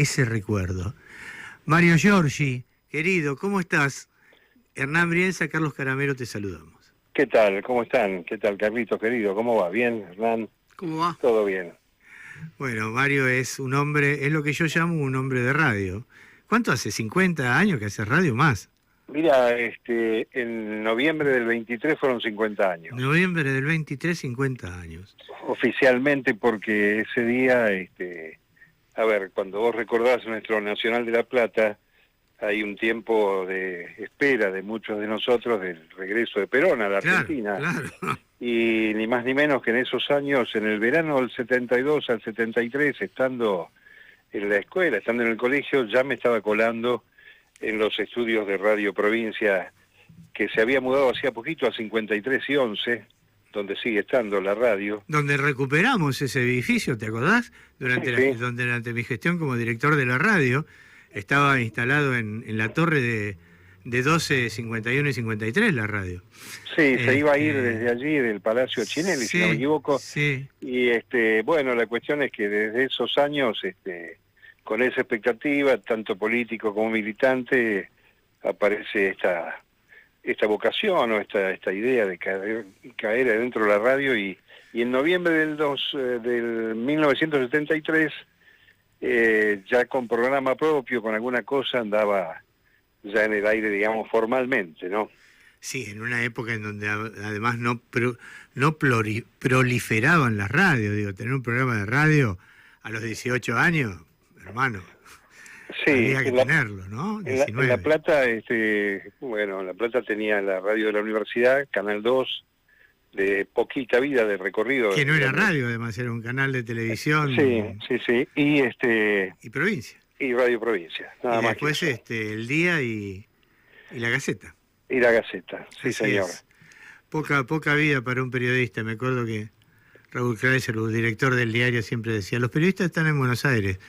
ese recuerdo. Mario Giorgi, querido, ¿cómo estás? Hernán Brienza, Carlos Caramero, te saludamos. ¿Qué tal? ¿Cómo están? ¿Qué tal, Carlitos, querido? ¿Cómo va? ¿Bien, Hernán? ¿Cómo va? Todo bien. Bueno, Mario es un hombre, es lo que yo llamo un hombre de radio. ¿Cuánto hace? ¿50 años que hace radio más? Mira, en noviembre del 23 fueron 50 años. Noviembre del 23, 50 años. Oficialmente porque ese día, a ver, cuando vos recordás nuestro Nacional de La Plata, hay un tiempo de espera de muchos de nosotros del regreso de Perón a la Argentina. Claro. Y ni más ni menos que en esos años, en el verano del 72 al 73, estando en la escuela, estando en el colegio, ya me estaba colando en los estudios de Radio Provincia, que se había mudado hacía poquito a 53 y 11, donde sigue estando la radio. Donde recuperamos ese edificio, ¿te acordás? Durante mi gestión como director de la radio, estaba instalado en la torre de 12, 51 y 53 la radio. Sí, se iba a ir desde allí, del Palacio Chinelli, si no me equivoco. Sí. Y bueno, la cuestión es que desde esos años, con esa expectativa, tanto político como militante, aparece esta vocación o esta idea de caer adentro de la radio y en noviembre del 1973, ya con programa propio, con alguna cosa, andaba ya en el aire, digamos, formalmente, ¿no? Sí, en una época en donde además no proliferaban las radios, digo, tener un programa de radio a los 18 años, hermano, sí, había que tenerlo, ¿no? En La Plata, bueno, La Plata tenía la radio de la universidad, Canal 2, de poquita vida de recorrido. Que no era radio, además, era un canal de televisión. Sí, y provincia. Y Radio Provincia, nada y más. Después El Día y La Gaceta. Y La Gaceta, sí, Así señor. Es. Poca vida para un periodista. Me acuerdo que Raúl Kreiser, el director del diario, siempre decía, los periodistas están en Buenos Aires.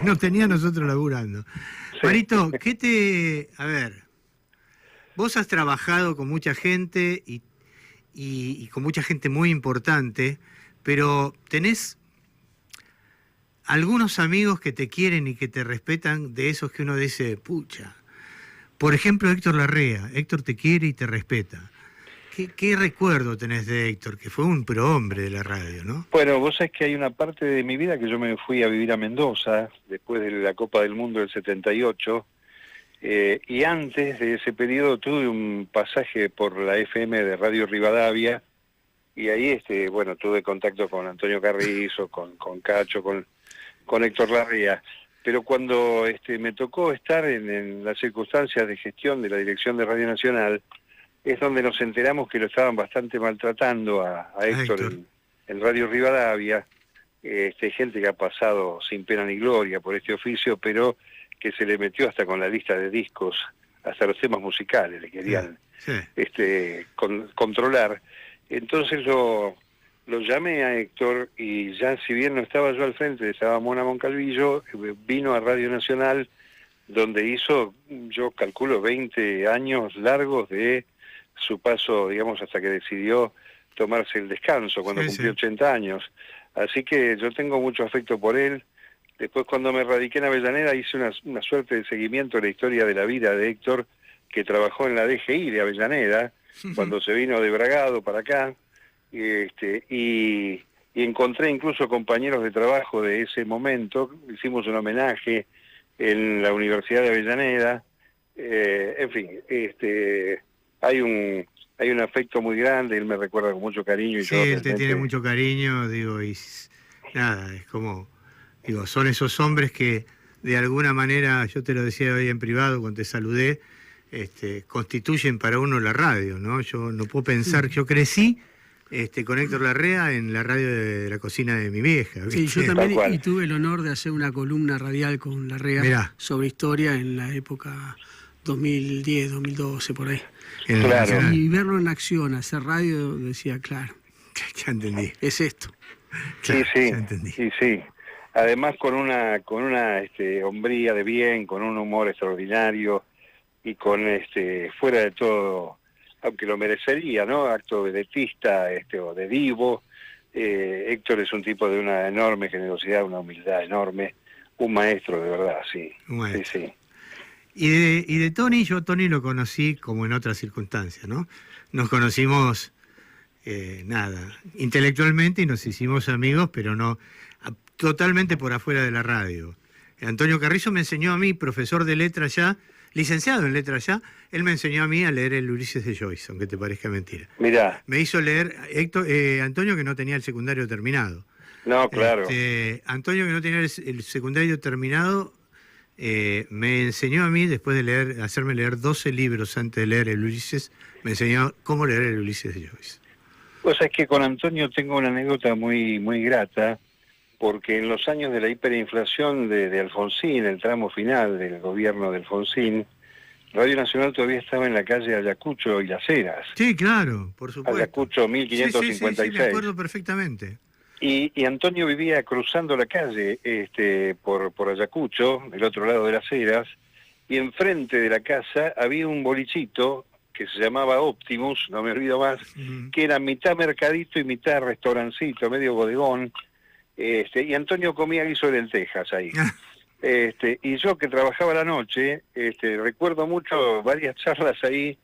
Nos tenía nosotros laburando. Sí. Marito, a ver, vos has trabajado con mucha gente y con mucha gente muy importante, pero tenés algunos amigos que te quieren y que te respetan, de esos que uno dice, pucha. Por ejemplo, Héctor Larrea. Héctor te quiere y te respeta. ¿Qué recuerdo tenés de Héctor? Que fue un prohombre de la radio, ¿no? Bueno, vos sabés que hay una parte de mi vida que yo me fui a vivir a Mendoza, después de la Copa del Mundo del 78, y antes de ese periodo tuve un pasaje por la FM de Radio Rivadavia, y ahí, bueno, tuve contacto con Antonio Carrizo, con Cacho, con Héctor Larrea. Pero cuando me tocó estar en las circunstancias de gestión de la Dirección de Radio Nacional, es donde nos enteramos que lo estaban bastante maltratando a Héctor en Radio Rivadavia, gente que ha pasado sin pena ni gloria por este oficio, pero que se le metió hasta con la lista de discos, hasta los temas musicales, le querían controlar. Entonces lo llamé a Héctor y ya, si bien no estaba yo al frente, estaba Mona Moncalvillo, vino a Radio Nacional, donde hizo, yo calculo, 20 años largos de su paso, digamos, hasta que decidió tomarse el descanso, cuando cumplió 80 años. Así que yo tengo mucho afecto por él. Después, cuando me radiqué en Avellaneda, hice una suerte de seguimiento de la historia de la vida de Héctor, que trabajó en la DGI de Avellaneda, cuando se vino de Bragado para acá. Y encontré incluso compañeros de trabajo de ese momento. Hicimos un homenaje en la Universidad de Avellaneda. En fin, hay un afecto muy grande. Él me recuerda con mucho cariño. Y sí, él te tiene mucho cariño, digo, y nada, es como, digo, son esos hombres que de alguna manera, yo te lo decía hoy en privado cuando te saludé, constituyen para uno la radio, ¿no? Yo no puedo pensar, yo crecí con Héctor Larrea en la radio de la cocina de mi vieja. ¿Viste? Sí, yo también, y tuve el honor de hacer una columna radial con Larrea sobre historia en la época 2010, 2012, por ahí. Claro. Y verlo en acción, hacer radio, decía, claro. Ya entendí. Es esto. Claro, sí, ya entendí. Sí. Además con una hombría de bien, con un humor extraordinario y con fuera de todo, aunque lo merecería, ¿no? Acto vedetista, o de divo. Héctor es un tipo de una enorme generosidad, una humildad enorme, Un maestro, de verdad, sí. Un maestro. Sí, sí. Y de Tony, yo a Tony lo conocí como en otras circunstancias, ¿no? Nos conocimos, intelectualmente y nos hicimos amigos, pero no, totalmente por afuera de la radio. Antonio Carrizo me enseñó a mí, profesor de letras ya, licenciado en letras ya, él me enseñó a mí a leer el Ulises de Joyce, aunque te parezca mentira. Mirá. Me hizo leer Antonio, que no tenía el secundario terminado. No, claro. Antonio, que no tenía el secundario terminado, me enseñó a mí, después de hacerme leer 12 libros antes de leer el Ulises, me enseñó cómo leer el Ulises de Joyce. Pues es que con Antonio tengo una anécdota muy, muy grata, porque en los años de la hiperinflación de Alfonsín, el tramo final del gobierno de Alfonsín, Radio Nacional todavía estaba en la calle Ayacucho y Las Heras. Sí, claro, por supuesto. Ayacucho 1556. Sí, me acuerdo perfectamente. Y Antonio vivía cruzando la calle por Ayacucho, del otro lado de Las Heras, y enfrente de la casa había un bolichito que se llamaba Optimus, no me olvido más, que era mitad mercadito y mitad restaurancito, medio bodegón, y Antonio comía guiso de lentejas ahí. Y yo, que trabajaba la noche, recuerdo mucho varias charlas ahí,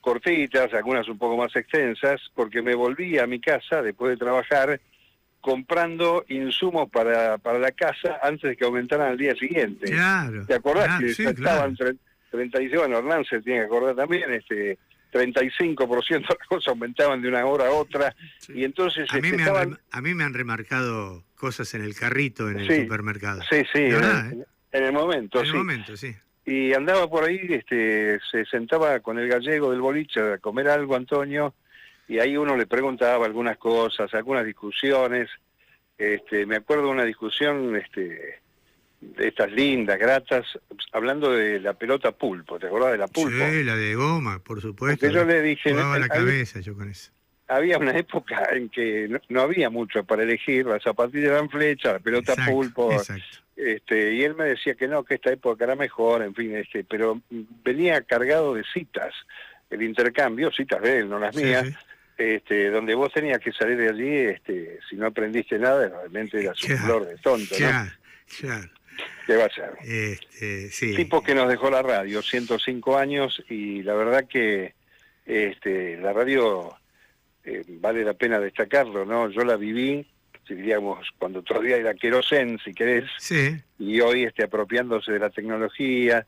cortitas, algunas un poco más extensas, porque me volví a mi casa después de trabajar comprando insumos para la casa antes de que aumentaran al día siguiente. Claro. ¿Te acordás claro, que sí, estaban claro. 36, bueno, Hernán se tiene que acordar también, 35% de las cosas aumentaban de una hora a otra, sí. Y entonces a mí me han remarcado cosas en el carrito en el supermercado. Sí, sí, verdad, en el momento, en el momento, sí. Y andaba por ahí, se sentaba con el gallego del boliche a comer algo, Antonio, y ahí uno le preguntaba algunas cosas, algunas discusiones. Me acuerdo de una discusión de estas lindas, gratas, hablando de la pelota pulpo. ¿Te acordás de la pulpo? Sí, la de goma, por supuesto. Porque yo le dije... Jugaba la cabeza yo con eso. Había una época en que no había mucho para elegir, las zapatillas eran flechas, la pelota pulpo. Exacto. Y él me decía que no, que esta época era mejor, en fin, pero venía cargado de citas, el intercambio, citas de él, no las mías, sí. Donde vos tenías que salir de allí, si no aprendiste nada, realmente eras un flor de tonto, ¿no? Claro. ¿Qué va a ser? Sí. Tipo que nos dejó la radio, 105 años, y la verdad que la radio vale la pena destacarlo, ¿no? Yo la viví, si diríamos, cuando todavía era querosén, si querés, sí. Y hoy apropiándose de la tecnología,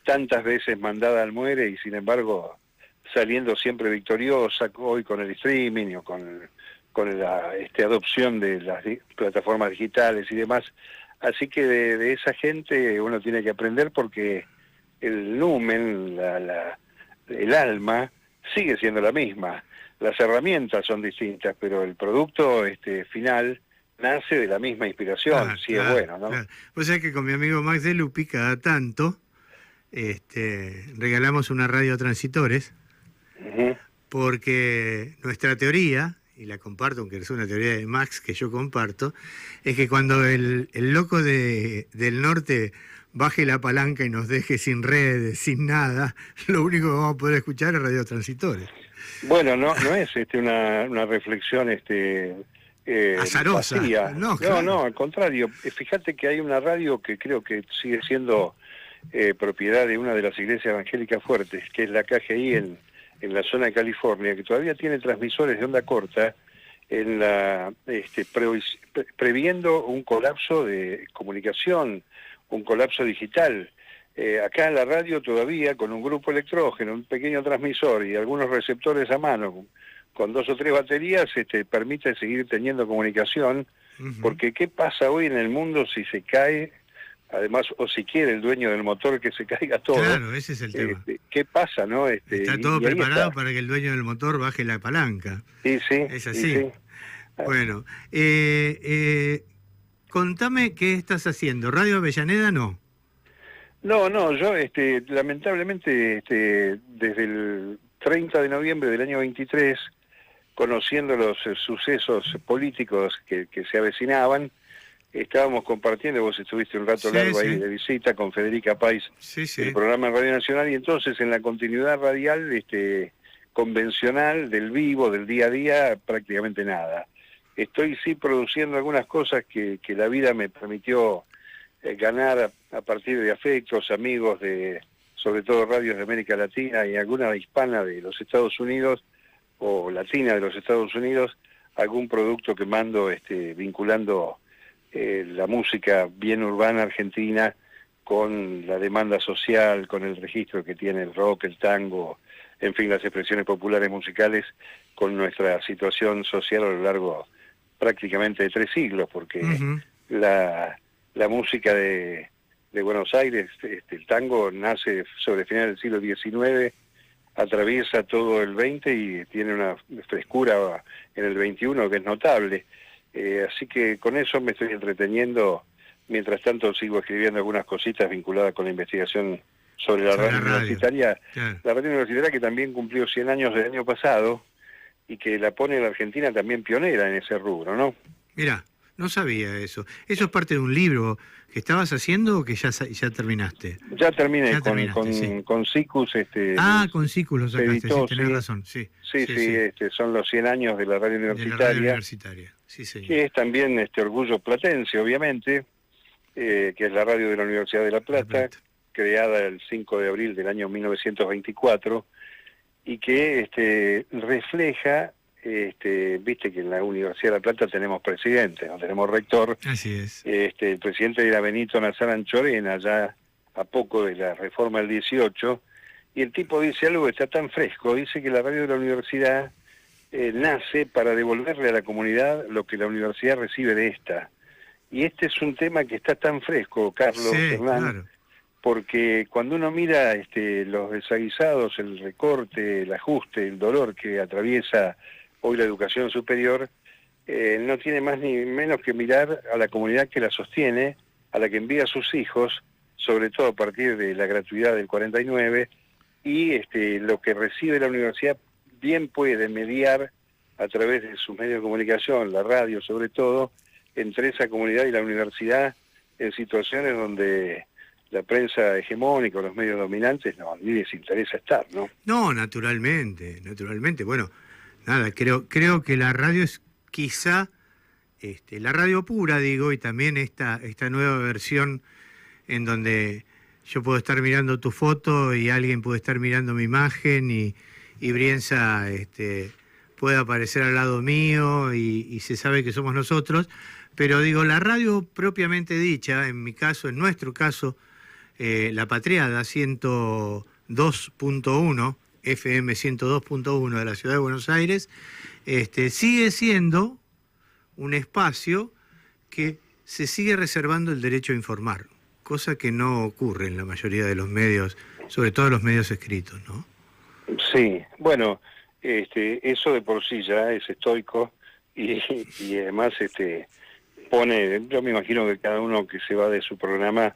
tantas veces mandada al muere y sin embargo saliendo siempre victoriosa, hoy con el streaming o con la adopción de las plataformas digitales y demás. Así que de esa gente uno tiene que aprender, porque el numen, el alma, sigue siendo la misma. Las herramientas son distintas, pero el producto final nace de la misma inspiración, es bueno, ¿no? Claro. Pues es que con mi amigo Max de Lupi, cada tanto, regalamos una radio a transitores, porque nuestra teoría, y la comparto, aunque es una teoría de Max que yo comparto, es que cuando el loco del norte baje la palanca y nos deje sin redes, sin nada, lo único que vamos a poder escuchar es radio transitores. Bueno, no es una reflexión azarosa. Vacía. No, claro. No, al contrario. Fíjate que hay una radio que creo que sigue siendo propiedad de una de las iglesias evangélicas fuertes, que es la KGI en la zona de California, que todavía tiene transmisores de onda corta, previendo un colapso de comunicación, un colapso digital. Acá en la radio todavía, con un grupo electrógeno, un pequeño transmisor y algunos receptores a mano, con 2 o 3 baterías, permite seguir teniendo comunicación, porque ¿qué pasa hoy en el mundo si se cae, además, o si quiere el dueño del motor que se caiga todo? Claro, ese es el tema. ¿Qué pasa, no? Está todo preparado para que el dueño del motor baje la palanca. Sí. Es así. Sí. Bueno, contame qué estás haciendo. ¿Radio Avellaneda no? No, yo lamentablemente desde el 30 de noviembre del año 23, conociendo los sucesos políticos que se avecinaban, estábamos compartiendo, vos estuviste un rato largo ahí de visita con Federica Pais, el programa en Radio Nacional, y entonces en la continuidad radial convencional del vivo, del día a día, prácticamente nada. Estoy produciendo algunas cosas que la vida me permitió ganar a partir de afectos, amigos de, sobre todo radios de América Latina y alguna hispana de los Estados Unidos, o latina de los Estados Unidos, algún producto que mando vinculando la música bien urbana argentina con la demanda social, con el registro que tiene el rock, el tango, en fin, las expresiones populares musicales, con nuestra situación social a lo largo prácticamente de 3 siglos, porque la música de Buenos Aires, el tango nace sobre el final del siglo XIX, atraviesa todo el XX y tiene una frescura en el XXI que es notable. Así que con eso me estoy entreteniendo. Mientras tanto sigo escribiendo algunas cositas vinculadas con la investigación sobre la radio universitaria. Claro. La radio universitaria que también cumplió 100 años el año pasado y que la pone la Argentina también pionera en ese rubro, ¿no? Mira, no sabía eso. ¿Eso es parte de un libro que estabas haciendo o que ya terminaste? Ya terminé con Cicus. Con Cicus lo sacaste, editó, sí, tenés razón. Sí, son los 100 años de la radio universitaria. De la radio universitaria, sí, señor. Que es también orgullo platense, obviamente, que es la radio de la Universidad de La Plata, creada el 5 de abril del año 1924, y que refleja, viste que en la Universidad de La Plata tenemos presidente, no tenemos rector. Así es. El presidente era Benito Nazar Anchorena, ya a poco de la reforma del 18, y el tipo dice algo que está tan fresco, dice que la radio de la universidad nace para devolverle a la comunidad lo que la universidad recibe de esta. Y este es un tema que está tan fresco, Carlos, Hernán, claro. Porque cuando uno mira los desaguisados, el recorte, el ajuste, el dolor que atraviesa hoy la educación superior, no tiene más ni menos que mirar a la comunidad que la sostiene, a la que envía a sus hijos, sobre todo a partir de la gratuidad del 49, y lo que recibe la universidad bien puede mediar a través de sus medios de comunicación, la radio sobre todo, entre esa comunidad y la universidad, en situaciones donde la prensa hegemónica o los medios dominantes ni les interesa estar, ¿no? No, naturalmente. Bueno, nada, creo que la radio es quizá la radio pura, digo, y también esta nueva versión en donde yo puedo estar mirando tu foto y alguien puede estar mirando mi imagen y Brienza puede aparecer al lado mío y se sabe que somos nosotros. Pero digo, la radio propiamente dicha, en mi caso, en nuestro caso, La Patriada 102.1, FM 102.1 de la Ciudad de Buenos Aires, sigue siendo un espacio que se sigue reservando el derecho a informar, cosa que no ocurre en la mayoría de los medios, sobre todo los medios escritos, ¿no? Sí, bueno, eso de por sí ya es estoico y además yo me imagino que cada uno que se va de su programa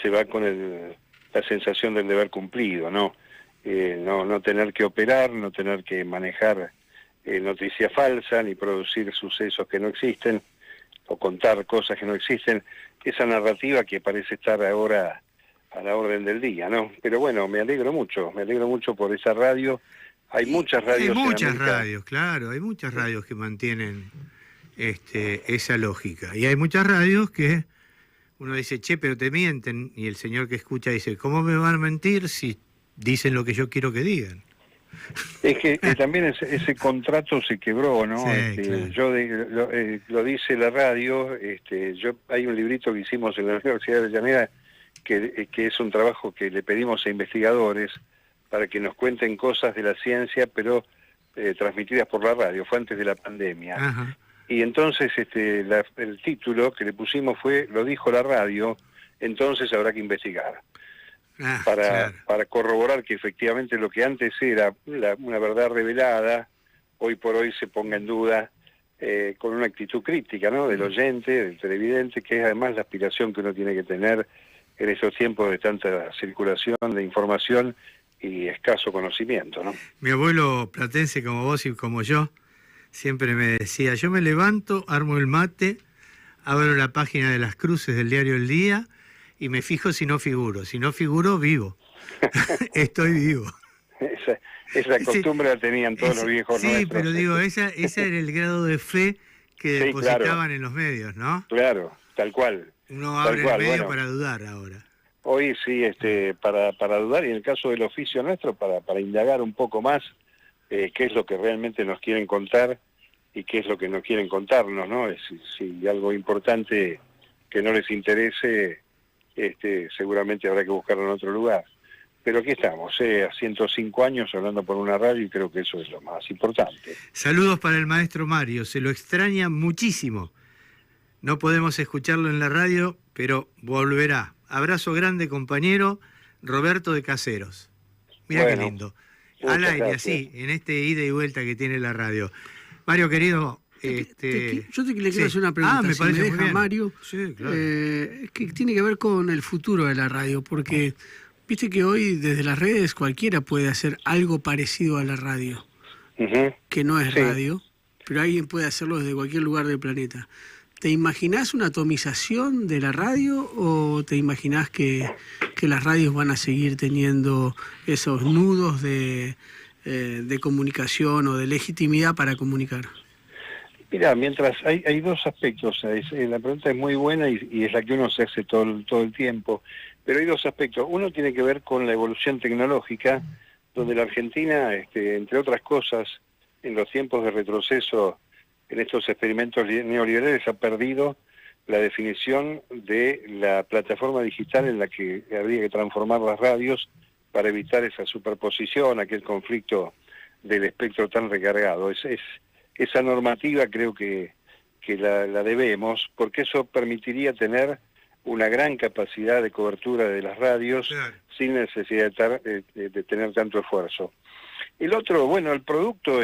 se va con la sensación del deber cumplido, ¿no? No tener que operar, no tener que manejar noticia falsa, ni producir sucesos que no existen, o contar cosas que no existen, esa narrativa que parece estar ahora a la orden del día, ¿no? Pero bueno, me alegro mucho por esa radio. Hay muchas radios. Hay muchas radios, claro, hay muchas radios que mantienen esa lógica. Y hay muchas radios que uno dice, che, pero te mienten, y el señor que escucha dice, ¿cómo me van a mentir si dicen lo que yo quiero que digan? Es que también ese contrato se quebró, ¿no? Sí, claro. Lo dice la radio, hay un librito que hicimos en la Universidad de Avellaneda que es un trabajo que le pedimos a investigadores para que nos cuenten cosas de la ciencia, pero transmitidas por la radio, fue antes de la pandemia. Ajá. Y entonces el título que le pusimos fue, lo dijo la radio, entonces habrá que investigar. Para corroborar que efectivamente lo que antes era una verdad revelada, hoy por hoy se ponga en duda con una actitud crítica, ¿no? Del oyente, del televidente, que es además la aspiración que uno tiene que tener en estos tiempos de tanta circulación de información y escaso conocimiento, ¿no? Mi abuelo platense como vos y como yo siempre me decía, yo me levanto, armo el mate, abro la página de las cruces del diario El Día y me fijo si no figuro. Si no figuro, vivo. Estoy vivo. Esa costumbre la tenían todos los viejos nuestros. Sí, pero digo, ese era el grado de fe que depositaban en los medios, ¿no? Claro, tal cual. Uno abre el medio para dudar ahora. Hoy sí, para dudar, y en el caso del oficio nuestro, para indagar un poco más qué es lo que realmente nos quieren contar y qué es lo que no quieren contarnos, ¿no? Si algo importante que no les interese, seguramente habrá que buscarlo en otro lugar. Pero aquí estamos, a 105 años hablando por una radio, y creo que eso es lo más importante. Saludos para el maestro Mario, se lo extraña muchísimo. No podemos escucharlo en la radio, pero volverá. Abrazo grande, compañero Roberto de Caseros. Mira qué lindo. Al aire, gracias. Así, en este ida y vuelta que tiene la radio. Mario, querido... yo le quiero hacer una pregunta, me parece me deja, muy bien. Mario, sí, claro. Que tiene que ver con el futuro de la radio, porque viste que hoy desde las redes cualquiera puede hacer algo parecido a la radio, que no es radio, pero alguien puede hacerlo desde cualquier lugar del planeta. ¿Te imaginás una atomización de la radio o te imaginás que las radios van a seguir teniendo esos nudos de comunicación o de legitimidad para comunicar? Mira, mientras hay dos aspectos, la pregunta es muy buena y es la que uno se hace todo el tiempo, pero hay dos aspectos. Uno tiene que ver con la evolución tecnológica, donde la Argentina, entre otras cosas, en los tiempos de retroceso, en estos experimentos neoliberales, ha perdido la definición de la plataforma digital en la que habría que transformar las radios para evitar esa superposición, aquel conflicto del espectro tan recargado. Esa normativa creo que la debemos, porque eso permitiría tener una gran capacidad de cobertura de las radios, claro, sin necesidad de tener tanto esfuerzo. El otro, bueno, el producto,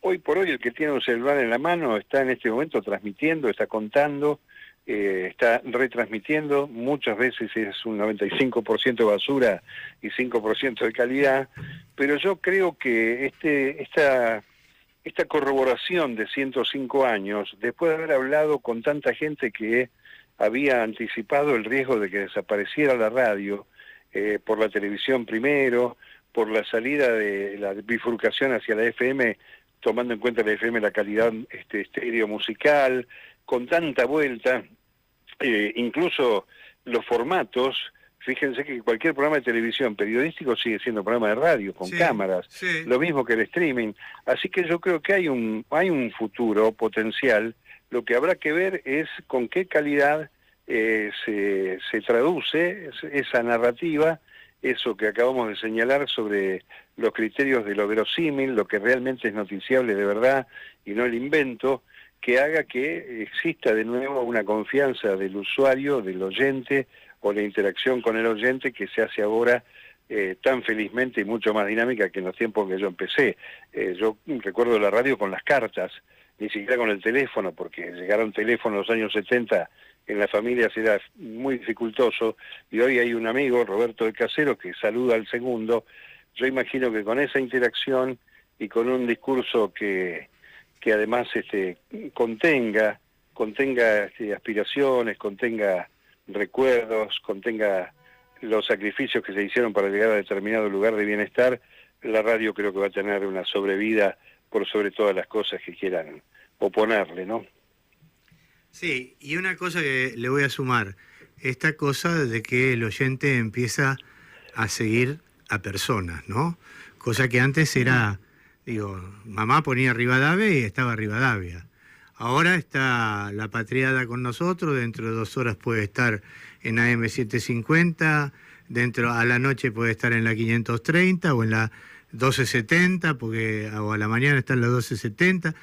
hoy por hoy el que tiene un celular en la mano está en este momento transmitiendo, está contando, está retransmitiendo, muchas veces es un 95% de basura y 5% de calidad, pero yo creo que esta corroboración de 105 años, después de haber hablado con tanta gente que había anticipado el riesgo de que desapareciera la radio, por la televisión primero, por la salida de la bifurcación hacia la FM, tomando en cuenta la FM la calidad estéreo musical, con tanta vuelta, incluso los formatos. Fíjense que cualquier programa de televisión periodístico sigue siendo programa de radio, con cámaras, lo mismo que el streaming. Así que yo creo que hay un futuro potencial. Lo que habrá que ver es con qué calidad se traduce esa narrativa, eso que acabamos de señalar sobre los criterios de lo verosímil, lo que realmente es noticiable de verdad y no el invento, que haga que exista de nuevo una confianza del usuario, del oyente, o la interacción con el oyente que se hace ahora tan felizmente y mucho más dinámica que en los tiempos que yo empecé. Yo recuerdo la radio con las cartas, ni siquiera con el teléfono, porque llegaron teléfonos en los años 70, en las familias era muy dificultoso, y hoy hay un amigo, Roberto de Caseros, que saluda al segundo. Yo imagino que con esa interacción y con un discurso que además contenga aspiraciones, contenga recuerdos, contenga los sacrificios que se hicieron para llegar a determinado lugar de bienestar, la radio creo que va a tener una sobrevida por sobre todas las cosas que quieran oponerle, ¿no? Sí, y una cosa que le voy a sumar, esta cosa de que el oyente empieza a seguir a personas, ¿no? Cosa que antes era, mamá ponía Rivadavia y estaba Rivadavia. Ahora está La Patriada con nosotros, dentro de 2 horas puede estar en AM 750, a la noche puede estar en la 530 o en la 1270, o a la mañana está en la 1270.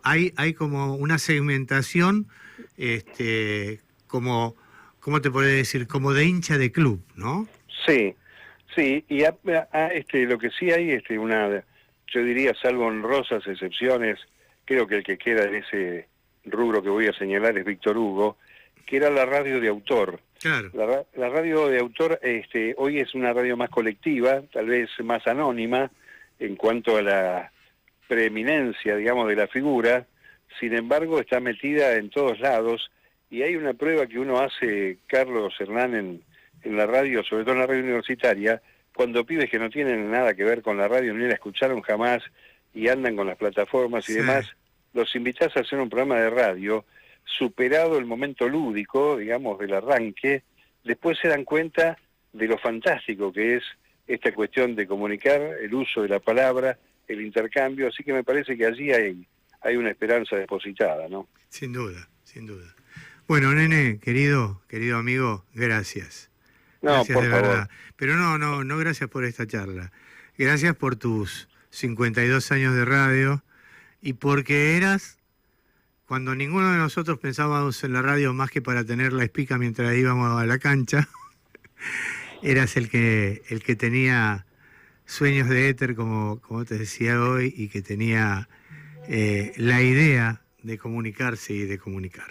Hay como una segmentación, como, ¿cómo te podría decir? Como de hincha de club, ¿no? Sí, y lo que sí hay, yo diría, salvo honrosas excepciones, creo que el que queda en ese rubro que voy a señalar es Víctor Hugo, que era la radio de autor. Claro. La radio de autor hoy es una radio más colectiva, tal vez más anónima en cuanto a la preeminencia, digamos, de la figura. Sin embargo, está metida en todos lados, y hay una prueba que uno hace, Carlos Hernán, en la radio, sobre todo en la radio universitaria, cuando pibes que no tienen nada que ver con la radio, ni la escucharon jamás, y andan con las plataformas y demás, los invitás a hacer un programa de radio superado el momento lúdico, digamos, del arranque, después se dan cuenta de lo fantástico que es esta cuestión de comunicar, el uso de la palabra, el intercambio, así que me parece que allí hay una esperanza depositada, ¿no? Sin duda, sin duda. Bueno, nene, querido amigo, gracias. No, gracias por de favor. verdad. Pero no gracias por esta charla. Gracias por tus 52 años de radio y porque eras, cuando ninguno de nosotros pensábamos en la radio más que para tener la espica mientras íbamos a la cancha, eras el que tenía sueños de éter, como te decía hoy, y que tenía la idea de comunicarse y de comunicar.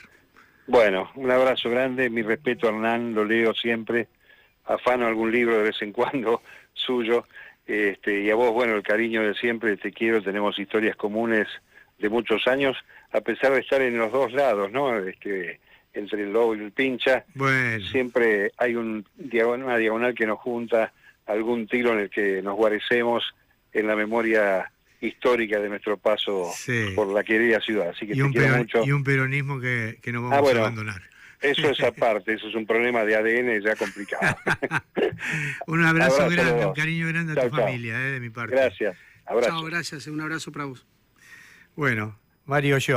Bueno, un abrazo grande, mi respeto a Hernán, lo leo siempre, afano algún libro de vez en cuando suyo, y a vos, bueno, el cariño de siempre, te quiero, tenemos historias comunes de muchos años, a pesar de estar en los dos lados, ¿no? Entre el lobo y el pincha, bueno, siempre hay una diagonal que nos junta, algún tiro en el que nos guarecemos en la memoria histórica de nuestro paso por la querida ciudad, así que te quiero mucho. Y un peronismo que no vamos a abandonar. Eso es aparte, eso es un problema de ADN ya complicado. Un abrazo grande, un cariño grande a tu familia, de mi parte. Gracias, abrazo. Chao, gracias, un abrazo para vos. Bueno, Mario Yo.